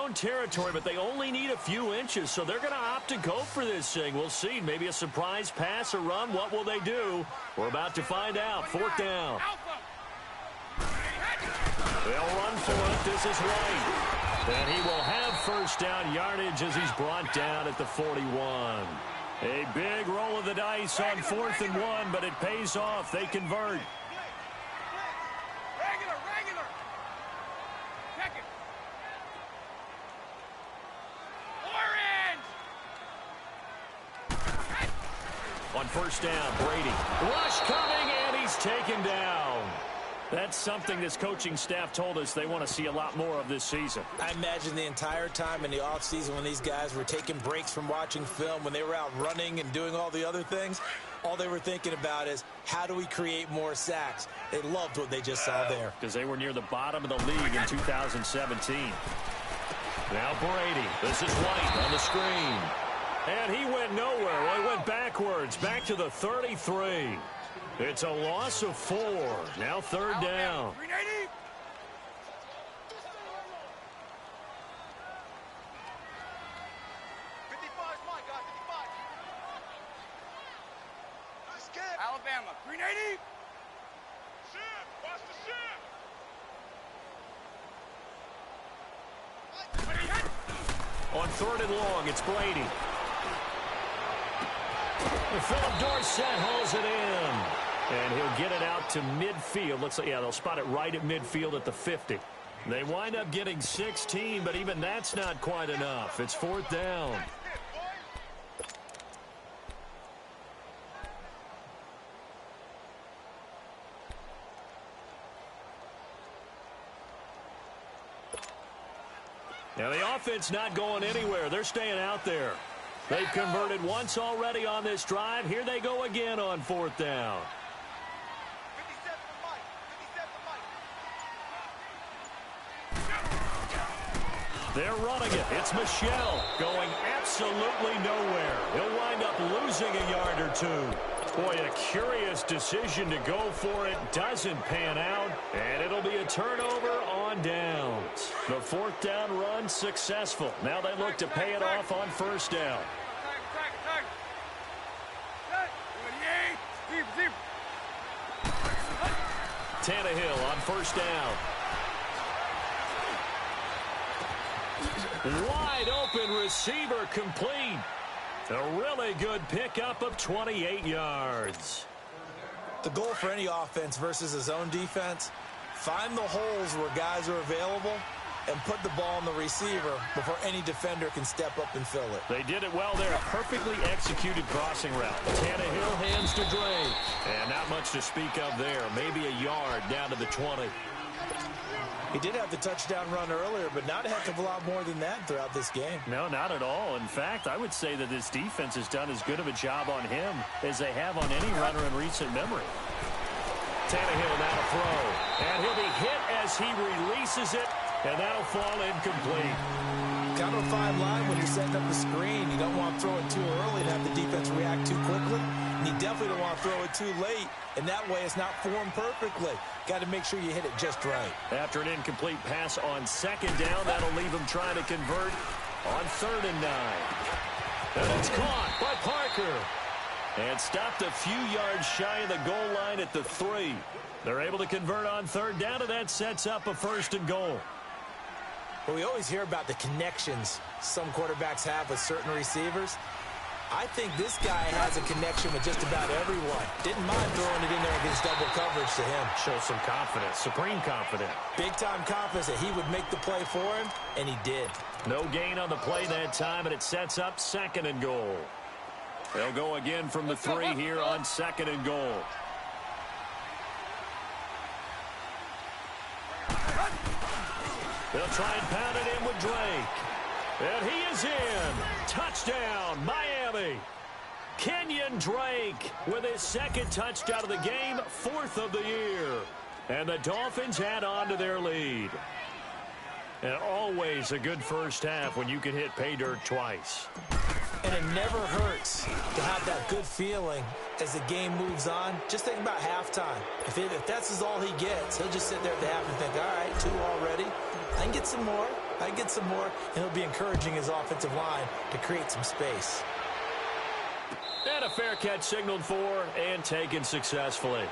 own territory, but they only need a few inches, so they're going to opt to go for this thing. We'll see. Maybe a surprise pass or run. What will they do? We're about to find out. 4th down. They'll run for it. This is White. And he will have first down yardage as he's brought down at the 41. A big roll of the dice on 4th and 1, but it pays off. They convert. Regular. Check it. Orange. On first down, Brady. Rush coming, and he's taken down. That's something this coaching staff told us they want to see a lot more of this season. I imagine the entire time in the offseason when these guys were taking breaks from watching film, when they were out running and doing all the other things, all they were thinking about is, how do we create more sacks? They loved what they just saw there. Because they were near the bottom of the league in 2017. Now Brady. This is White on the screen. And he went nowhere. Well, he went backwards, back to the 33. It's a loss of 4. Now 3rd down. 380. Alabama, 380. Watch the On 3rd and long, it's Brady. And Philip Dorsett hauls it in. And he'll get it out to midfield. Looks like, yeah, they'll spot it right at midfield at the 50. They wind up getting 16, but even that's not quite enough. It's 4th down. Now the offense not going anywhere. They're staying out there. They've converted once already on this drive. Here they go again on 4th down. They're running it. It's Michel going absolutely nowhere. He'll wind up losing a yard or 2. Boy, a curious decision to go for it. Doesn't pan out, and it'll be a turnover on downs. The 4th down run successful. Now they look to pay it off on 1st down. Tannehill on 1st down. Wide open receiver complete. A really good pickup of 28 yards. The goal for any offense versus his own defense, find the holes where guys are available and put the ball on the receiver before any defender can step up and fill it. They did it well there. Perfectly executed crossing route. Tannehill hands to Drake. And not much to speak of there. Maybe a yard down to the 20. He did have the touchdown run earlier, but not a heck of a lot more than that throughout this game. No, not at all. In fact, I would say that this defense has done as good of a job on him as they have on any runner in recent memory. Tannehill now to throw. And he'll be hit as he releases it, and that'll fall incomplete. Kind of a fine line when you're setting up the screen. You don't want to throw it too early and have the defense react too quickly. And you definitely don't want to throw it too late, and that way it's not formed perfectly. Got to make sure you hit it just right. After an incomplete pass on 2nd down, that'll leave him trying to convert on 3rd and 9. And it's caught by Parker. And stopped a few yards shy of the goal line at the 3. They're able to convert on 3rd down, and that sets up a 1st and goal. Well, we always hear about the connections some quarterbacks have with certain receivers. I think this guy has a connection with just about everyone. Didn't mind throwing it in there against double coverage to him. Shows some confidence, supreme confidence. Big-time confidence that he would make the play for him, and he did. No gain on the play that time, and it sets up 2nd and goal. They'll go again from the 3 here on 2nd and goal. They'll try and pound it in with Drake. And he is in. Touchdown, Miami. Kenyon Drake with his 2nd touchdown of the game, 4th of the year. And the Dolphins add on to their lead. And always a good first half when you can hit pay dirt twice. And it never hurts to have that good feeling as the game moves on. Just think about halftime. If that's all he gets, he'll just sit there at the half and think, all right, 2 already. I can get some more. I get some more, and he'll be encouraging his offensive line to create some space. And a fair catch signaled for and taken successfully.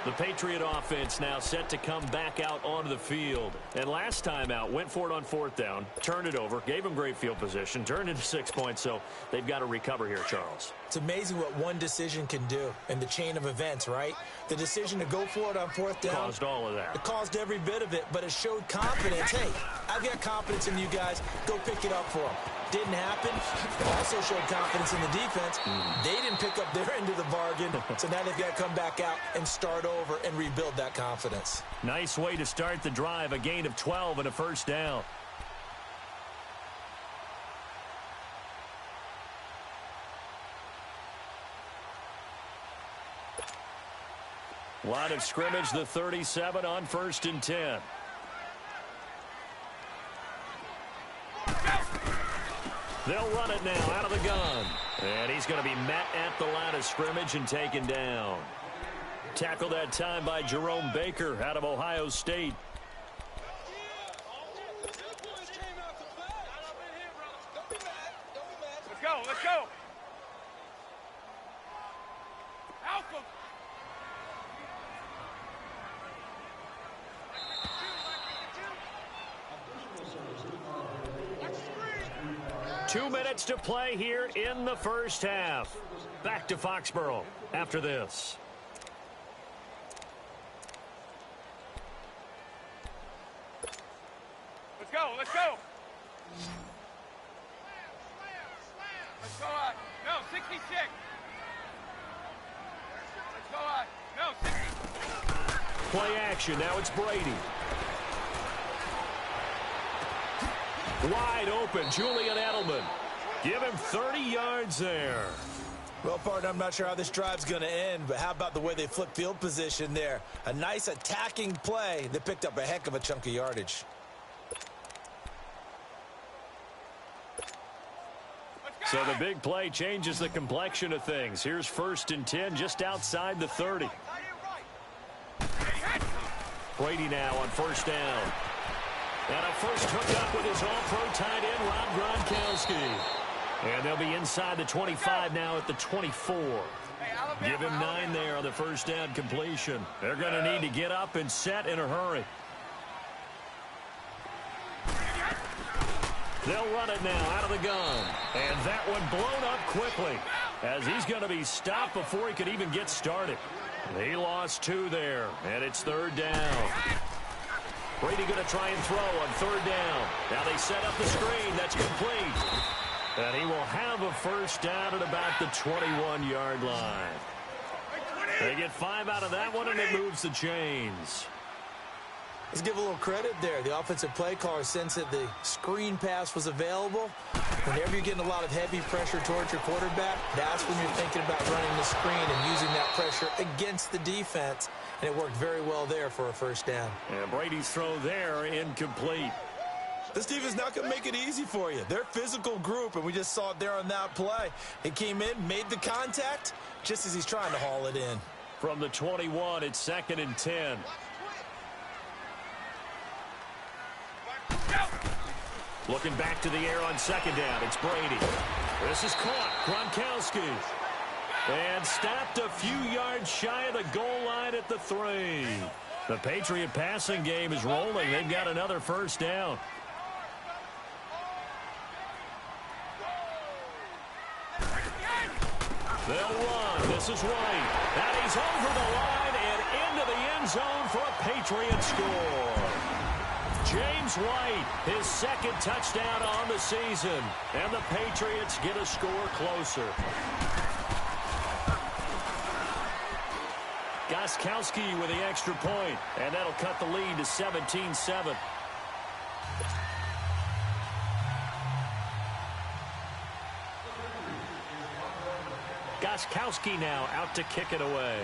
The Patriot offense now set to come back out onto the field. And last time out, went for it on fourth down, turned it over, gave them great field position, turned into 6 points, so they've got to recover here, Charles. It's amazing what one decision can do in the chain of events, right? The decision to go for it on fourth down. Caused all of that. It caused every bit of it, but it showed confidence. Hey, I've got confidence in you guys. Go pick it up for them. Didn't happen. Also showed confidence in the defense. They didn't pick up their end of the bargain, so now they've got to come back out and start over and rebuild that confidence. Nice way to start the drive, a gain of 12 and a first down. Line of scrimmage, the 37 on 1st and 10. They'll run it now out of the gun. And he's going to be met at the line of scrimmage and taken down. Tackled that time by Jerome Baker out of Ohio State. Let's go, let's go. Alpha. 2 minutes to play here in the first half. Back to Foxborough after this. Let's go, let's go. Let's go out. No, 66. Let's go out. No, 60. Play action. Now it's Brady. Wide open, Julian Edelman. Give him 30 yards there. Well, partner, I'm not sure how this drive's going to end, but how about the way they flip field position there? A nice attacking play that picked up a heck of a chunk of yardage. So the big play changes the complexion of things. Here's 1st and 10 just outside the 30. Brady now on 1st down. And a first hookup with his all-pro tight end, Rob Gronkowski. And they'll be inside the 25 now at the 24. Give him 9 there on the first down completion. They're going to need to get up and set in a hurry. They'll run it now out of the gun. And that one blown up quickly as he's going to be stopped before he could even get started. He lost 2 there, and it's 3rd down. Brady going to try and throw on 3rd down. Now they set up the screen. That's complete. And he will have a first down at about the 21-yard line. They get 5 out of that one, and it moves the chains. Let's give a little credit there. The offensive play caller sensed that the screen pass was available. Whenever you're getting a lot of heavy pressure towards your quarterback, that's when you're thinking about running the screen and using that pressure against the defense. And it worked very well there for a first down. And Brady's throw there incomplete. This defense is not going to make it easy for you. They're a physical group, and we just saw it there on that play. He came in, made the contact, just as he's trying to haul it in. From the 21, it's 2nd and 10. Looking back to the air on 2nd down. It's Brady. This is caught. Gronkowski. And stopped a few yards shy of the goal line at the 3. The Patriot passing game is rolling. They've got another first down. They'll run. This is White. And he's over the line and into the end zone for a Patriot score. James White, his 2nd touchdown on the season. And the Patriots get a score closer. Gostkowski with the extra point. And that'll cut the lead to 17-7. Gostkowski now out to kick it away.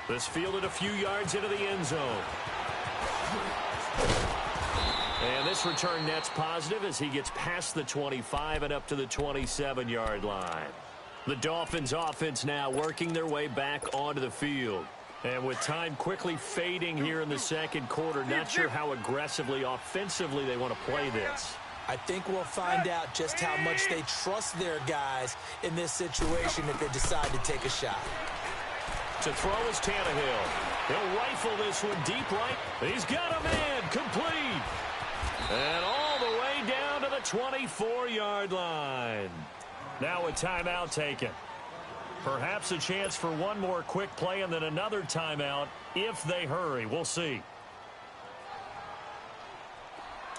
This fielded a few yards into the end zone. And this return net's positive as he gets past the 25 and up to the 27-yard line. The Dolphins offense now working their way back onto the field. And with time quickly fading here in the second quarter, not sure how aggressively, offensively they want to play this. I think we'll find out just how much they trust their guys in this situation if they decide to take a shot. To throw is Tannehill. He'll rifle this one deep right. He's got a man complete. And all the way down to the 24-yard line. Now a timeout taken. Perhaps a chance for one more quick play and then another timeout if they hurry. We'll see.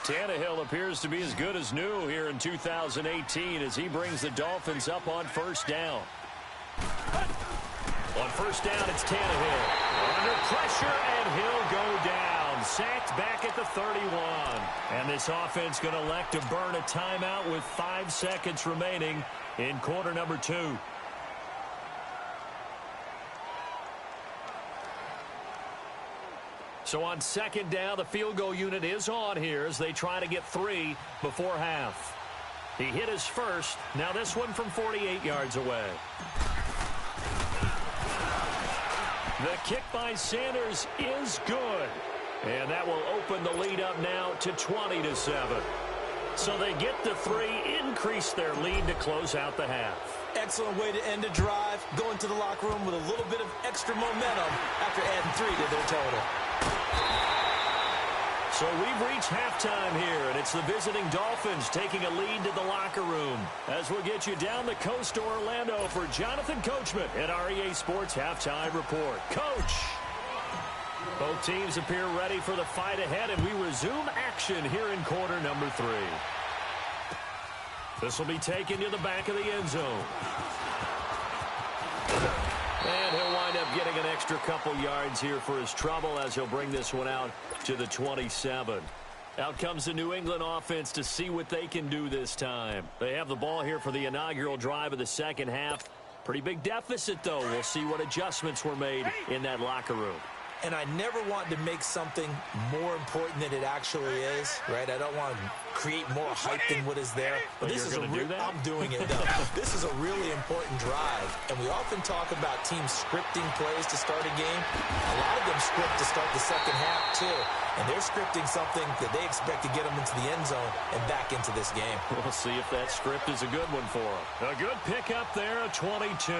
Tannehill appears to be as good as new here in 2018 as he brings the Dolphins up on first down. On first down, it's Tannehill. Under pressure, and he'll go down. Sacked back at the 31. And this offense going to elect to burn a timeout with 5 seconds remaining in quarter number 2. So on second down, the field goal unit is on here as they try to get 3 before half. He hit his first. Now this one from 48 yards away. The kick by Sanders is good. And that will open the lead up now to 20-7. So they get the 3, increase their lead to close out the half. Excellent way to end a drive, going to the locker room with a little bit of extra momentum after adding 3 to their total. So we've reached halftime here, and it's the visiting Dolphins taking a lead to the locker room. As we'll get you down the coast to Orlando for Jonathan Coachman at REA Sports Halftime Report. Coach! Both teams appear ready for the fight ahead, and we resume action here in quarter number 3. This will be taken to the back of the end zone. And he'll wind up getting an extra couple yards here for his trouble as he'll bring this one out to the 27. Out comes the New England offense to see what they can do this time. They have the ball here for the inaugural drive of the second half. Pretty big deficit, though. We'll see what adjustments were made in that locker room. And I never want to make something more important than it actually is, right? I don't want to create more hype than what is there. But this is I'm doing it, though. This is a really important drive. And we often talk about teams scripting plays to start a game. A lot of them script to start the second half, too. And they're scripting something that they expect to get them into the end zone and back into this game. We'll see if that script is a good one for them. A good pickup there, a 22.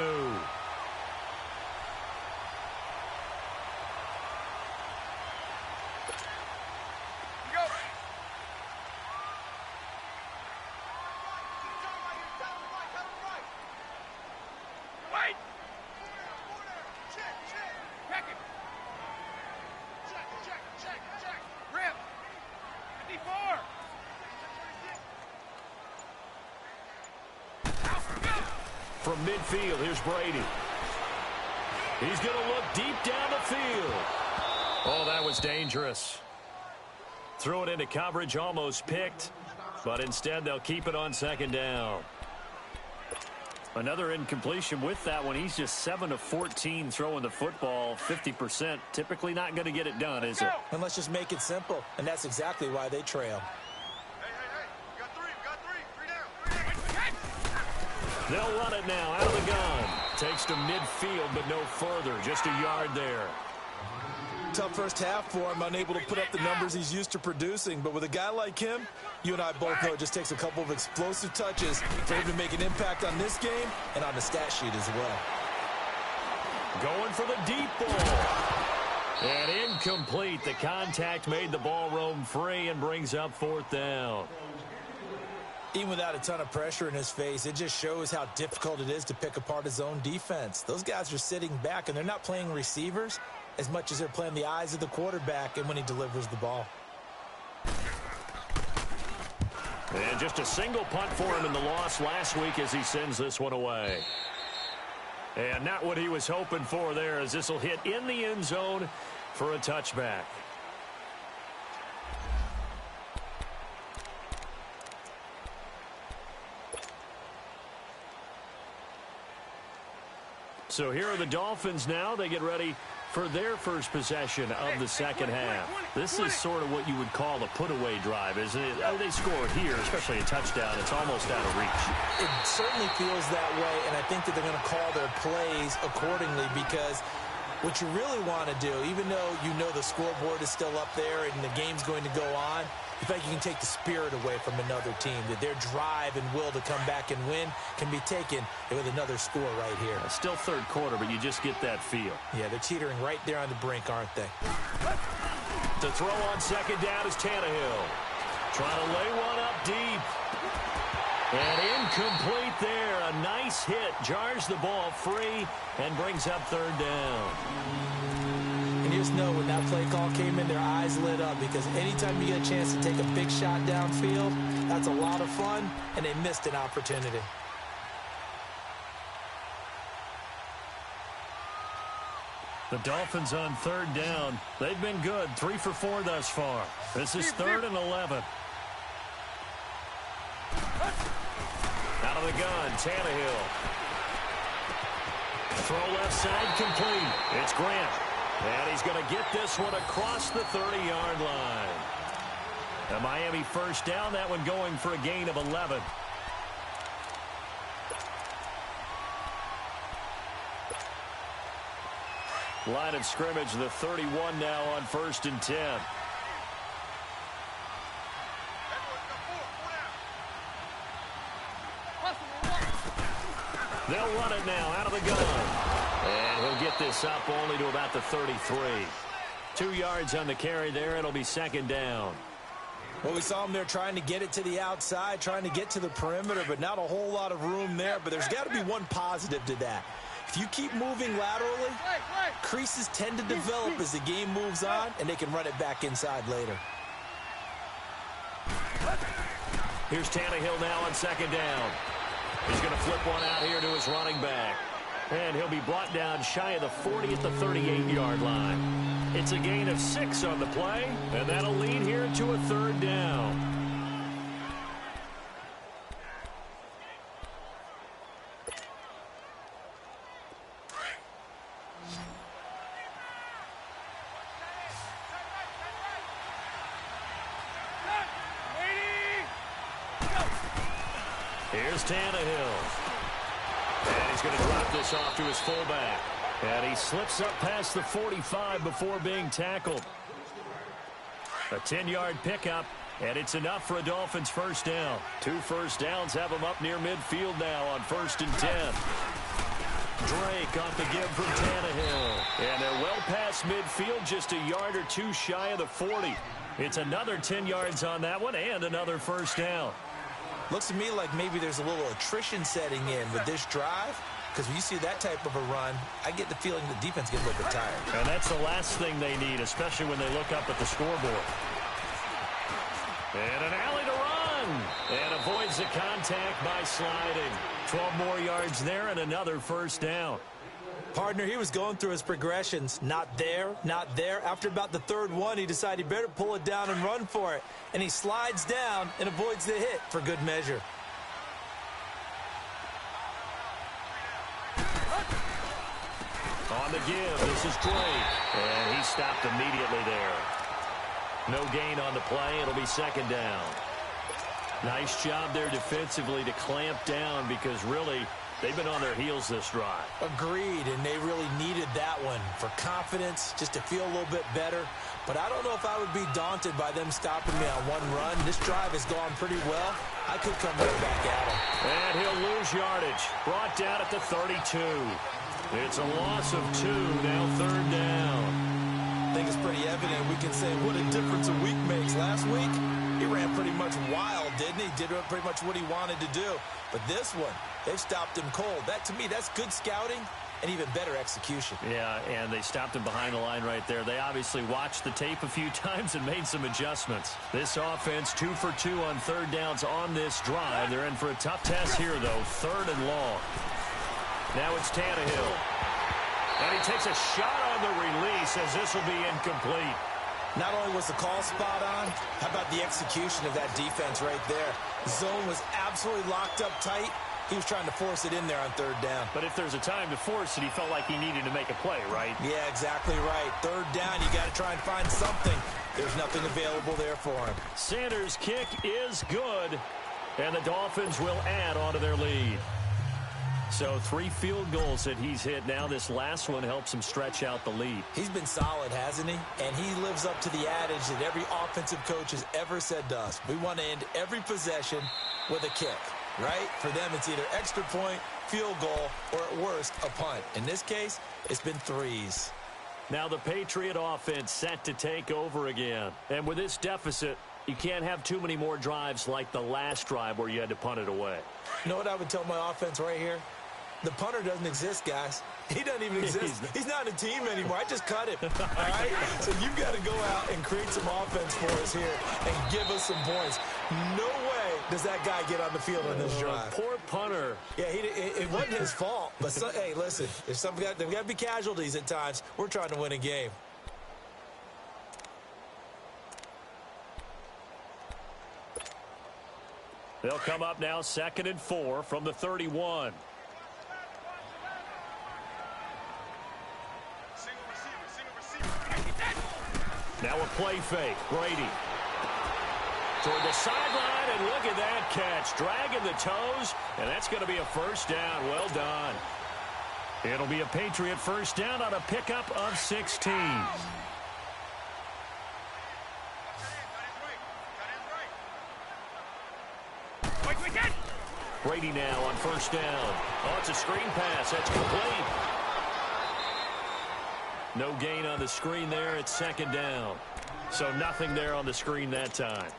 From midfield, here's Brady. He's going to look deep down the field. Oh, that was dangerous. Threw it into coverage, almost picked, but instead they'll keep it on second down. Another incompletion with that one. He's just 7 of 14 throwing the football, 50%. Typically not going to get it done, is it? And let's just make it simple, and that's exactly why they trail. They'll run it now out of the gun. Takes to midfield, but no further. Just a yard there. Tough first half for him, unable to put up the numbers he's used to producing. But with a guy like him, you and I both know it just takes a couple of explosive touches for him to make an impact on this game and on the stat sheet as well. Going for the deep ball. And incomplete. The contact made the ball roam free and brings up fourth down. Even without a ton of pressure in his face, it just shows how difficult it is to pick apart his own defense. Those guys are sitting back, and they're not playing receivers as much as they're playing the eyes of the quarterback and when he delivers the ball. And just a single punt for him in the loss last week as he sends this one away. And not what he was hoping for there, as this will hit in the end zone for a touchback. So here are the Dolphins now. They get ready for their first possession of the second half. This is sort of what you would call a put-away drive, isn't it? Oh, they score here, especially a touchdown. It's almost out of reach. It certainly feels that way, and I think that they're going to call their plays accordingly because What you really want to do, even though you know the scoreboard is still up there and the game's going to go on, you feel like you can take the spirit away from another team, that their drive and will to come back and win can be taken with another score right here. Still third quarter, but you just get that feel. Yeah, they're teetering right there on the brink, aren't they? To throw on second down is Tannehill. Trying to lay one up deep. And incomplete there. A nice hit. Jars the ball free and brings up third down. And you just know when that play call came in, their eyes lit up, because anytime you get a chance to take a big shot downfield, that's a lot of fun, and they missed an opportunity. The Dolphins on third down. They've been good. 3 for 4 thus far. This is 3rd and 11. Out of the gun, Tannehill. Throw left side complete. It's Grant. And he's going to get this one across the 30-yard line. A Miami first down, that one going for a gain of 11. Line of scrimmage, the 31 now on 1st and 10. They'll run it now out of the gun. And he'll get this up only to about the 33. 2 yards on the carry there. It'll be second down. Well, we saw him there trying to get it to the outside, trying to get to the perimeter, but not a whole lot of room there. But there's got to be one positive to that. If you keep moving laterally, creases tend to develop as the game moves on, and they can run it back inside later. Here's Tannehill now on second down. He's going to flip one out here to his running back. And he'll be brought down shy of the 40 at the 38-yard line. It's a gain of 6 on the play, and that'll lead here to a third down. Here's Tannehill. And he's going to drop this off to his fullback. And he slips up past the 45 before being tackled. A 10-yard pickup, and it's enough for a Dolphins first down. 2 first downs have him up near midfield now on 1st and 10. Drake off the give from Tannehill. And they're well past midfield, just a yard or 2 shy of the 40. It's another 10 yards on that one and another first down. Looks to me like maybe there's a little attrition setting in with this drive, because when you see that type of a run, I get the feeling the defense gets a little bit tired. And that's the last thing they need, especially when they look up at the scoreboard. And an alley to run. And avoids the contact by sliding. 12 more yards there and another first down. Partner, he was going through his progressions. Not there, not there. After about the 3rd one, he decided he better pull it down and run for it. And he slides down and avoids the hit for good measure. On the give, this is Drake. And he stopped immediately there. No gain on the play. It'll be second down. Nice job there defensively to clamp down, because really they've been on their heels this drive. Agreed, and they really needed that one for confidence, just to feel a little bit better. But I don't know if I would be daunted by them stopping me on one run. This drive has gone pretty well. I could come right back at him. And he'll lose yardage. Brought down at the 32. It's a loss of 2, now third down. I think it's pretty evident. We can say what a difference a week makes. Last week, he ran pretty much wild, didn't he? Did pretty much what he wanted to do. But this one, they've stopped him cold. That, to me, that's good scouting and even better execution. Yeah, and they stopped him behind the line right there. They obviously watched the tape a few times and made some adjustments. This offense, 2 for 2 on third downs on this drive. They're in for a tough test here, though. 3rd and long. Now it's Tannehill. And he takes a shot on the release, as this will be incomplete. Not only was the call spot on, how about the execution of that defense right there? The zone was absolutely locked up tight. He was trying to force it in there on 3rd down. But if there's a time to force it, he felt like he needed to make a play, right? Yeah, exactly right. 3rd down, you got to try and find something. There's nothing available there for him. Sanders' kick is good, and the Dolphins will add on to their lead. So 3 field goals that he's hit now. This last one helps him stretch out the lead. He's been solid, hasn't he? And he lives up to the adage that every offensive coach has ever said to us. We want to end every possession with a kick, right? For them, it's either extra point, field goal, or at worst, a punt. In this case, it's been 3s. Now the Patriot offense set to take over again. And with this deficit, you can't have too many more drives like the last drive where you had to punt it away. You know what I would tell my offense right here? The punter doesn't exist, guys. He doesn't even exist. He's not a team anymore. I just cut him, all right? So you've got to go out and create some offense for us here and give us some points. No way does that guy get on the field on this drive. Poor punter. Yeah, it wasn't his fault. But, hey, listen, there's got to be casualties at times. We're trying to win a game. They'll come up now 2nd and 4 from the 31. Now a play fake. Brady toward the sideline, and look at that catch. Dragging the toes, and that's going to be a first down. Well done. It'll be a Patriot first down on a pickup of 16. Brady now on first down. Oh, it's a screen pass. That's complete. No gain on the screen there. It's 2nd down. So nothing there on the screen that time.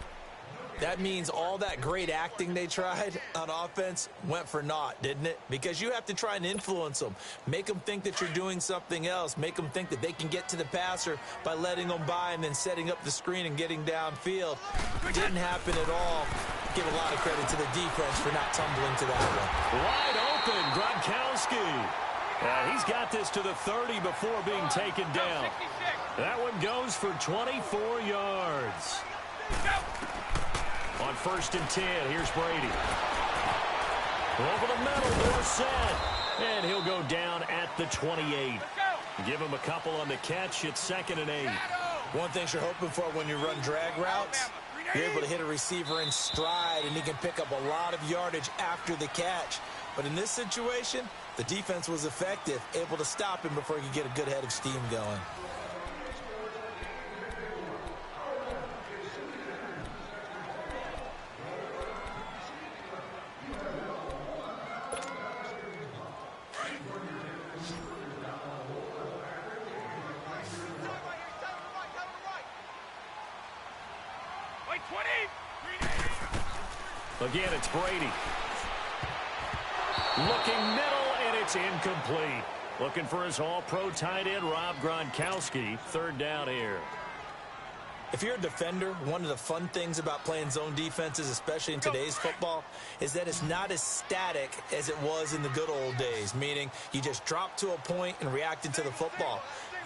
That means all that great acting they tried on offense went for naught, didn't it? Because you have to try and influence them. Make them think that you're doing something else. Make them think that they can get to the passer by letting them by and then setting up the screen and getting downfield. Didn't happen at all. Give a lot of credit to the defense for not tumbling to that one. Wide open, Gronkowski. He's got this to the 30 before being taken down. That one goes for 24 yards. On 1st and 10, here's Brady. Over the middle, they're set. And he'll go down at the 28. Give him a couple on the catch. It's 2nd and 8. One thing you're hoping for when you run drag routes, you're able to hit a receiver in stride, and he can pick up a lot of yardage after the catch. But in this situation, the defense was effective, able to stop him before he could get a good head of steam going. Again, it's Brady. Looking middle, and it's incomplete. Looking for his all-pro tight end, Rob Gronkowski. 3rd down here. If you're a defender, one of the fun things about playing zone defenses, especially in today's football, is that it's not as static as it was in the good old days, meaning you just drop to a point and reacted to the football.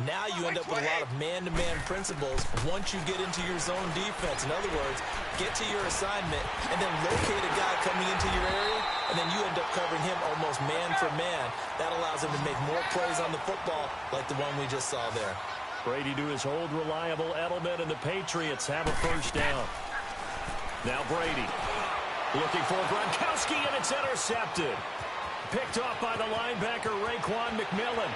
Now you end up with a lot of man-to-man principles once you get into your zone defense. In other words, get to your assignment and then locate a guy coming into your area, and then you end up covering him almost man for man. That allows him to make more plays on the football like the one we just saw there. Brady to his old reliable element, and the Patriots have a first down. Now Brady looking for Gronkowski, and it's intercepted. Picked off by the linebacker, Raekwon McMillan.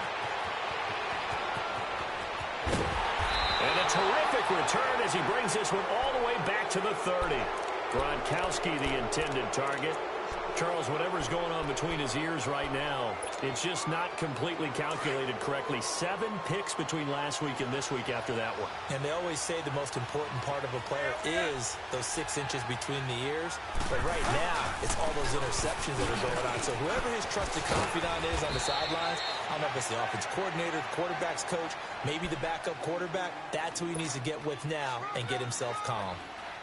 And a terrific return as he brings this one all the way back to the 30. Gronkowski, the intended target. Charles, whatever's going on between his ears right now, it's just not completely calculated correctly. 7 picks between last week and this week after that one. And they always say the most important part of a player is those 6 inches between the ears. But right now, it's all those interceptions that are going on. So whoever his trusted confidant is on the sidelines, I don't know if it's the offense coordinator, the quarterback's coach, maybe the backup quarterback, that's who he needs to get with now and get himself calm.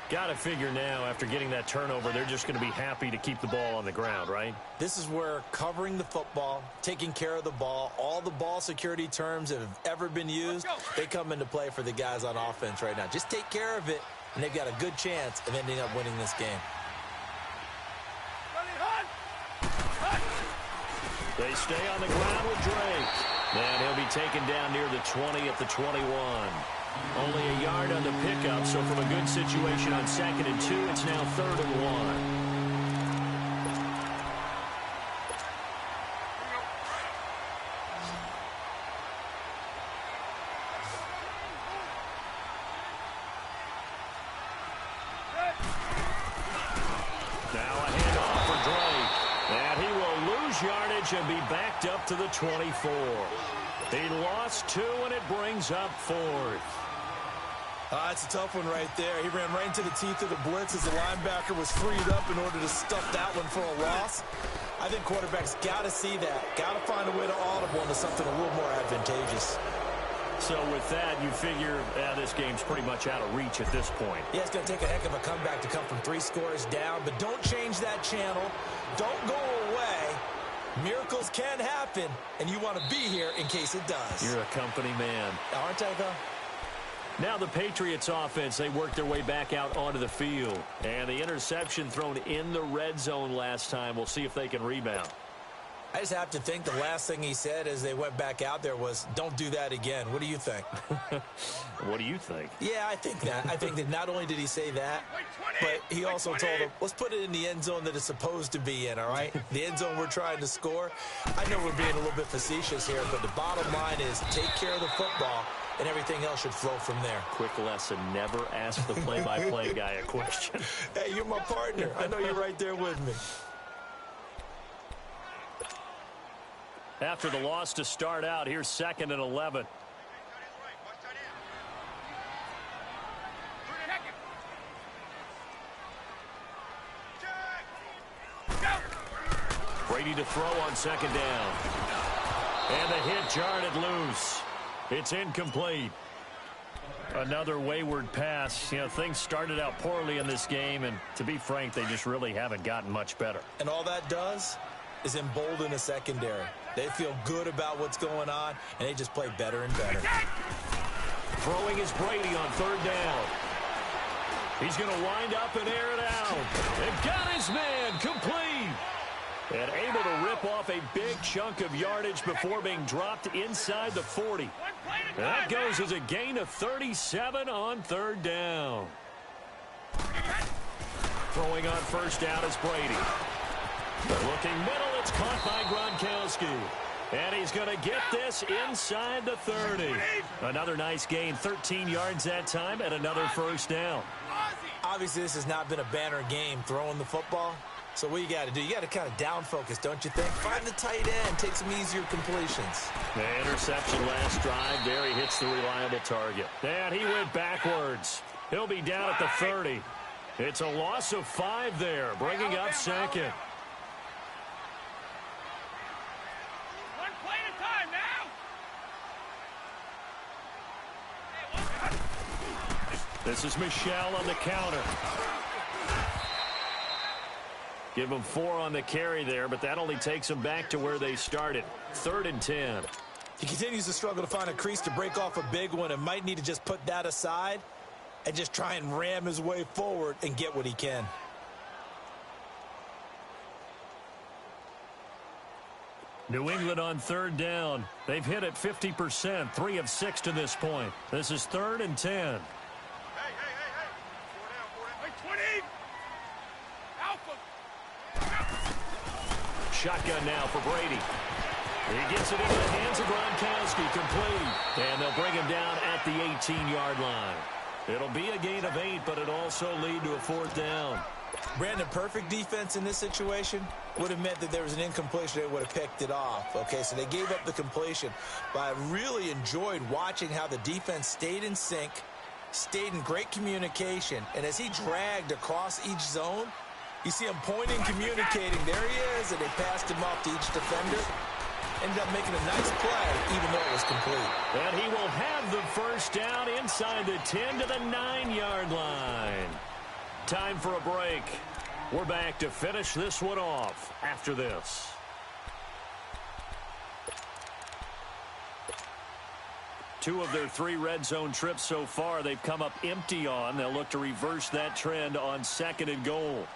Got to figure now, after getting that turnover, they're just going to be happy to keep the ball on the ground, right? This is where covering the football, taking care of the ball, all the ball security terms that have ever been used, they come into play for the guys on offense right now. Just take care of it, and they've got a good chance of ending up winning this game. They stay on the ground with Drake. And he'll be taken down near the 20 at the 21. Only a yard on the pickup, so from a good situation on 2nd and 2, it's now 3rd and 1. lose yardage and be backed up to the 24. He lost 2, and it brings up 4th. It's a tough one right there. He ran right into the teeth of the blitz as the linebacker was freed up in order to stuff that one for a loss. I think quarterbacks got to see that. Got to find a way to audible into something a little more advantageous. So with that, you figure this game's pretty much out of reach at this point. Yeah, it's going to take a heck of a comeback to come from 3 scores down, but don't change that channel. Don't go away. Miracles can happen, and you want to be here in case it does. You're a company man. Aren't I, though? Now the Patriots offense, they work their way back out onto the field. And the interception thrown in the red zone last time. We'll see if they can rebound. I just have to think the last thing he said as they went back out there was, don't do that again. What do you think? What do you think? Yeah, I think that. I think that not only did he say that, but he also told them, let's put it in the end zone that it's supposed to be in, all right? The end zone we're trying to score. I know we're being a little bit facetious here, but the bottom line is take care of the football, and everything else should flow from there. Quick lesson, never ask the play-by-play guy a question. Hey, you're my partner. I know you're right there with me. After the loss to start out, here's 2nd and 11. Brady to throw on 2nd down. And the hit jarred it loose. It's incomplete. Another wayward pass. You know, things started out poorly in this game, and to be frank, they just really haven't gotten much better. And all that does is embolden the secondary. They feel good about what's going on, and they just play better and better. Throwing is Brady on 3rd down. He's going to wind up and air it out. And got his man complete. And able to rip off a big chunk of yardage before being dropped inside the 40. That goes as a gain of 37 on 3rd down. Throwing on 1st down is Brady. Looking middle, it's caught by Gronkowski. And he's going to get this inside the 30. Another nice gain, 13 yards that time, and another 1st down. Obviously, this has not been a banner game throwing the football. So what you got to do, you got to kind of down focus, don't you think? Find the tight end, take some easier completions. The interception last drive. There he hits the reliable target. And he went backwards. He'll be down at the 30. It's a loss of 5 there, bringing up 2nd. One play at a time now. This is Michelle on the counter. Give them 4 on the carry there, but that only takes them back to where they started. 3rd and 10. He continues to struggle to find a crease to break off a big one and might need to just put that aside and just try and ram his way forward and get what he can. New England on 3rd down. They've hit it 50%, 3 of 6 to this point. This is 3rd and 10. Hey. 20. Alpha. Shotgun now for Brady. He gets it into the hands of Gronkowski, complete. And they'll bring him down at the 18-yard line. It'll be a gain of 8, but it'll also lead to a 4th down. Brandon, perfect defense in this situation would have meant that there was an incompletion. They would have picked it off. Okay, so they gave up the completion. But I really enjoyed watching how the defense stayed in sync, stayed in great communication. And as he dragged across each zone, you see him pointing, communicating. There he is, and they passed him off to each defender. Ended up making a nice play, even though it was complete. And he will have the 1st down inside the 10 to the 9-yard line. Time for a break. We're back to finish this one off after this. Two of their 3 red zone trips so far they've come up empty on. They'll look to reverse that trend on 2nd and goal.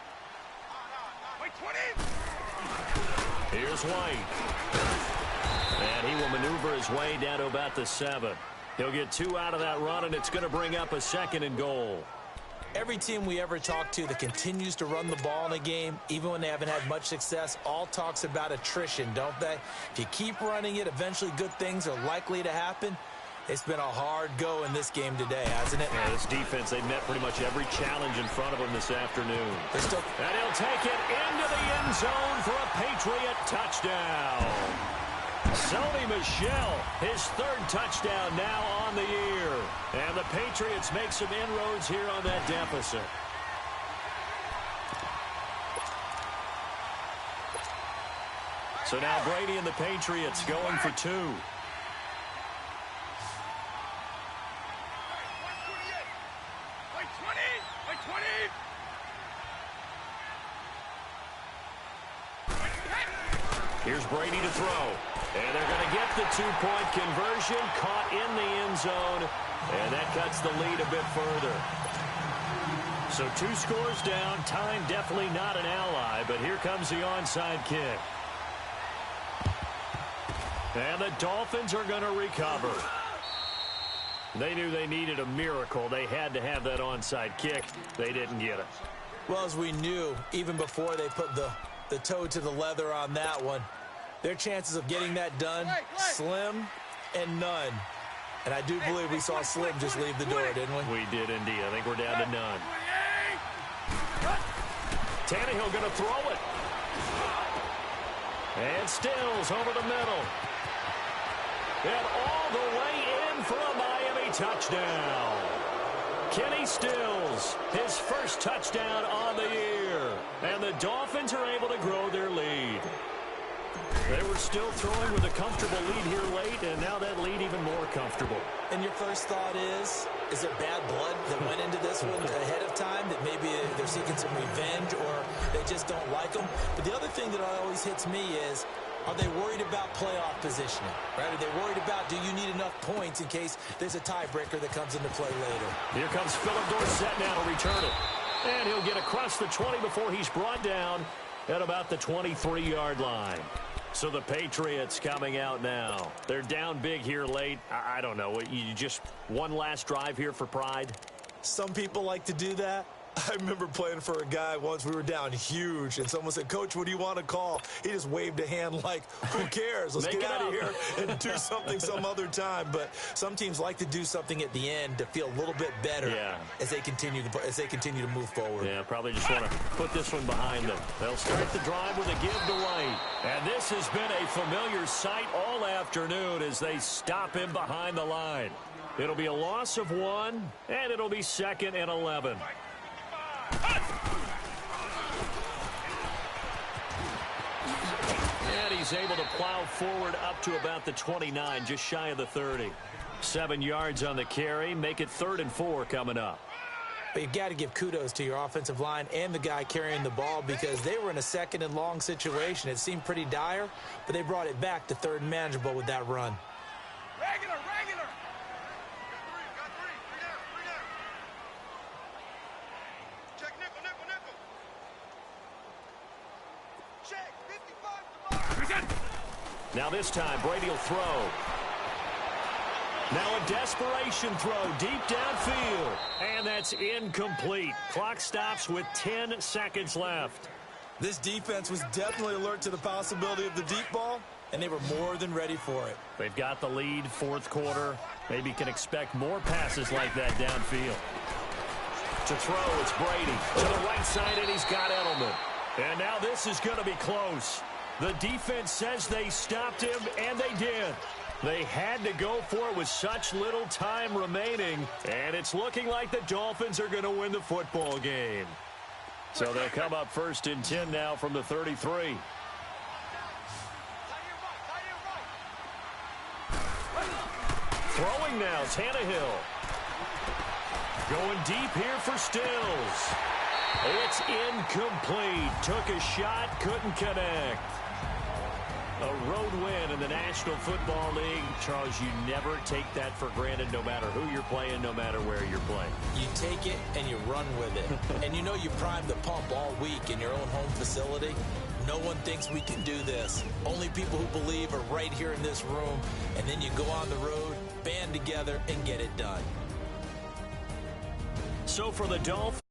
Here's White. And he will maneuver his way down to about the 7. He'll get 2 out of that run, and it's going to bring up a 2nd and goal. Every team we ever talk to that continues to run the ball in a game, even when they haven't had much success, all talks about attrition, don't they? If you keep running it, eventually good things are likely to happen. It's been a hard go in this game today, hasn't it? Yeah, this defense, they met pretty much every challenge in front of them this afternoon. And he'll take it into the end zone for a Patriot touchdown. Sony Michel, his third touchdown now on the year. And the Patriots make some inroads here on that deficit. So now Brady and the Patriots going for two. Here's Brady to throw. And they're going to get the two-point conversion, caught in the end zone, and that cuts the lead a bit further. So 2 scores down, time definitely not an ally, but here comes the onside kick. And the Dolphins are going to recover. They knew they needed a miracle. They had to have that onside kick. They didn't get it. Well, as we knew, even before they put the toe to the leather on that one, their chances of getting that done, slim and none. And I do believe we saw Slim just leave the door, didn't we? We did indeed. I think we're down to none. Tannehill going to throw it. And Stills over the middle. And all the way in for a Miami touchdown. Kenny Stills, his first touchdown on the year. And the Dolphins are able to grow their lead. They were still throwing with a comfortable lead here late, and now that lead even more comfortable. And your first thought is there bad blood that went into this one ahead of time, that maybe they're seeking some revenge or they just don't like them? But the other thing that always hits me is, are they worried about playoff positioning? Right? Are they worried about, do you need enough points in case there's a tiebreaker that comes into play later? Here comes Philip Dorsett now to return it. And he'll get across the 20 before he's brought down at about the 23-yard line. So the Patriots coming out now. They're down big here late. I don't know. You just one last drive here for pride? Some people like to do that. I remember playing for a guy once. We were down huge, and someone said, "Coach, what do you want to call?" He just waved a hand like, who cares? Let's get out of here and do something some other time. But some teams like to do something at the end to feel a little bit better as they continue to move forward. Yeah, probably just want to put this one behind them. They'll start the drive with a give to White. And this has been a familiar sight all afternoon as they stop him behind the line. It'll be a loss of 1, and it'll be 2nd and 11. And he's able to plow forward up to about the 29, just shy of the 30. 7 yards on the carry, make it 3rd and 4 coming up. But you've got to give kudos to your offensive line and the guy carrying the ball, because they were in a 2nd and long situation. It seemed pretty dire, but they brought it back to 3rd and manageable with that run. Regular. Now this time, Brady will throw. Now a desperation throw deep downfield. And that's incomplete. Clock stops with 10 seconds left. This defense was definitely alert to the possibility of the deep ball, and they were more than ready for it. They've got the lead, 4th quarter. Maybe can expect more passes like that downfield. To throw, it's Brady. To the right side, and he's got Edelman. And now this is going to be close. The defense says they stopped him, and they did. They had to go for it with such little time remaining, and it's looking like the Dolphins are going to win the football game. So they'll come up 1st and 10 now from the 33. Throwing now, Tannehill. Going deep here for Stills. It's incomplete. Took a shot, couldn't connect. A road win in the National Football League. Charles, you never take that for granted, no matter who you're playing, no matter where you're playing. You take it and you run with it. And you know you primed the pump all week in your own home facility. No one thinks we can do this. Only people who believe are right here in this room. And then you go on the road, band together, and get it done. So for the Dolphins.